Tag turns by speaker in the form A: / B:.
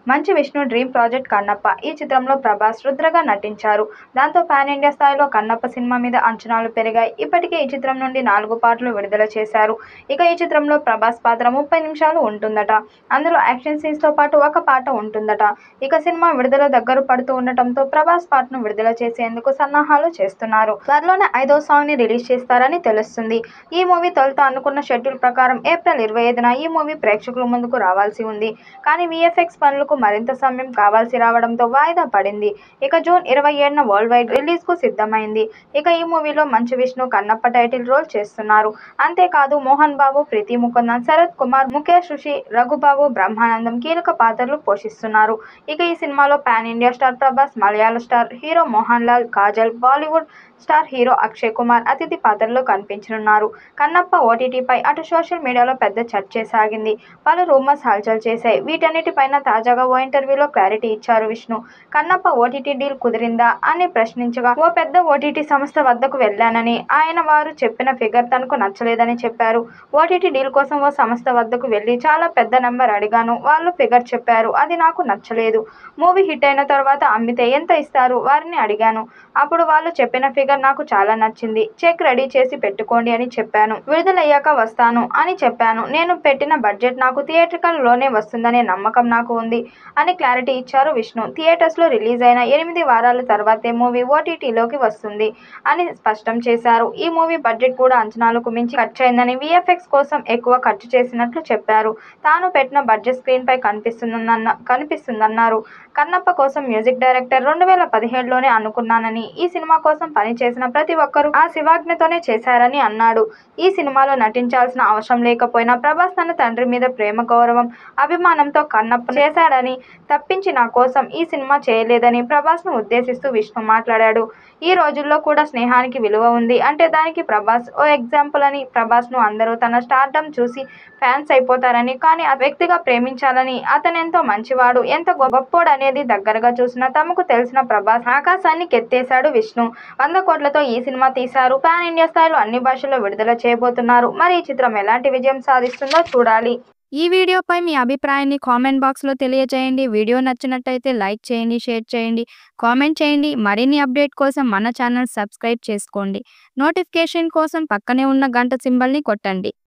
A: Manchu Vishnu dream project Kannappa. ఈ చిత్రంలో ప్రభాస్, రుద్రగా నటించారు. దాంతో పాన్ ఇండియా స్థాయిలో కన్నప్ప సినిమా మీద అంచనాలు పెరిగాయి. ఇప్పటికే ఈ చిత్రం నుండి 4 పార్టులు విడుదల చేశారు. ఇక ఈ చిత్రంలో ప్రభాస్ పాత్ర 30 నిమిషాలు ఉంటుందట. అందులో యాక్షన్ సీన్స్ తో పాటు ఒక పాట ఉంటుందట. ఇక సినిమా విడుదల దగ్గర పడుతూ ఉండటంతో ప్రభాస్ పాటను విడుదల చేసేందుకు సన్నాహాలు చేస్తున్నారు. త్వరలోనే 5వ సాంగ్ ని రిలీజ్ చేస్తారని తెలుస్తుంది. ఈ మూవీ తొలుత అనుకున్న షెడ్యూల్ ప్రకారం ఏప్రిల్ 25న ఈ మూవీ ప్రేక్షకుల ముందుకు రావాల్సి ఉంది. కానీ వీఎఫ్ఎక్స్ పనులకు మరింత సమయం కావాల్సి రావడంతో వాయిదా పడింది. ఇక జూన్ 27న వరల్డ్ వైడ్ రిలీజ్ కు సిద్ధమైంది. ఇక ఈ మూవీలో మంచు విష్ణు కన్నప్ప టైటిల్ రోల్ చేస్తున్నారు. అంతేకాదు మోహన్ బాబు, ప్రీతి ముకుందన్, శరత్ కుమార్, ముఖేష్ రుషి, రఘుబాబు, బ్రహ్మానందం కీలక పాత్రలు పోషిస్తున్నారు. ఇక ఈ సినిమాలో పాన్ ఇండియా స్టార్ ప్రభాస్, మలయాళ star hero Mohan Lal, Kajal, Bollywood star hero Akshay Kumar అతిథి పాత్రలో కనిపించనున్నారు. కన్నప్ప ఓటీటీపై అటు సోషల్ మీడియాలో పెద్ద చర్చే సాగింది. పలు రూమర్స్ హల్చల్ చేశాయి. వీటన్నిటిపైన తాజాగా ఓ ఇంటర్వ్యూలో క్లారిటీ ఇచ్చారు విష్ణు. కన్నప్ప ఓటీటీ డీల్ కుదిరిందా అని ప్రశ్నించగా, ఓ పెద్ద ఓటీటీ సంస్థ వద్దకు వెళ్లానని, వారు చెప్పిన ఫిగర్ తనకు నచ్చలేదని చెప్పారు. ఓటీటీ డీల్ కోసం ఓ సంస్థ వద్దకు వెళ్లి చాలా పెద్ద నెంబర్ అడిగాను. వాళ్ళు ఫిగర్ చెప్పారు. అది నాకు నచ్చలేదు. మూవీ హిట్ అయిన తర్వాత అమ్మితే ఎంత ఇస్తారు వారిని అడిగాను. అప్పుడు వాళ్ళు చెప్పిన ఫిగర్ నాకు చాలా నచ్చింది. చెక్ రెడీ చేసి పెట్టుకోండి అని చెప్పాను. విడుదలయ్యాక వస్తాను అని చెప్పాను. నేను పెట్టిన బడ్జెట్ నాకు థియేట్రికల్ లోనే వస్తుందనే నమ్మకం నాకు ఉంది అని క్లారిటీ ఇచ్చారు విష్ణు. థియేటర్స్ లో రిలీజ్ అయిన 8 వారాల తర్వాతే మూవీ ఓటీటీలోకి వస్తుంది అని స్పష్టం చేశారు. ఈ మూవీ బడ్జెట్ కూడా అంచనాలకు మించి ఖర్చయిందని, వీఎఫ్ఎక్స్ కోసం ఎక్కువ ఖర్చు చేసినట్లు చెప్పారు. తాను పెట్టిన బడ్జెట్ స్క్రీన్ పై కనిపిస్తుందన్నారు. కన్నప్ప కోసం మ్యూజిక్ డైరెక్టర్ 2017లోనే అనుకున్నానని, ఈ సినిమా కోసం పనిచేసిన ప్రతి ఒక్కరూ ఆ శివాజ్ఞతోనే చేశారని అన్నాడు. ఈ సినిమాలో నటించాల్సిన అవసరం లేకపోయినా ప్రభాస్ తన తండ్రి మీద ప్రేమ, గౌరవం, అభిమానంతో కన్నప్ప చేశాడని తప్పించి నా కోసం ఈ సినిమా చేయలేదని ప్రభాస్ ను ఉద్దేశిస్తూ విష్ణు మాట్లాడాడు. ఈ రోజుల్లో కూడా స్నేహానికి విలువ ఉంది అంటే దానికి ప్రభాస్ ఓ ఎగ్జాంపుల్ అని, ప్రభాస్ ను అందరూ తన స్టార్డమ్ చూసి ఫ్యాన్స్ అయిపోతారని, కానీ వ్యక్తిగా ప్రేమించాలని, అతనెంతో మంచివాడు, ఎంత గొప్పోడనేది దగ్గరగా చూసిన తమకు తెలిసిన ప్రభాస్ ఆకాశాన్ని కెత్తేశాడు విష్ణు. 100 కోట్లతో ఈ సినిమా తీశారు. పాన్ ఇండియా స్థాయిలో అన్ని భాషల్లో విడుదల చేయబోతున్నారు. మరి ఈ చిత్రం ఎలాంటి విజయం సాధిస్తుందో చూడాలి.
B: ఈ వీడియోపై మీ అభిప్రాయాన్ని కామెంట్ బాక్స్లో తెలియజేయండి. వీడియో నచ్చినట్టయితే లైక్ చేయండి, షేర్ చేయండి, కామెంట్ చేయండి. మరిన్ని అప్డేట్ కోసం మన ఛానల్ సబ్స్క్రైబ్ చేసుకోండి. నోటిఫికేషన్ కోసం పక్కనే ఉన్న గంట సింబల్ని కొట్టండి.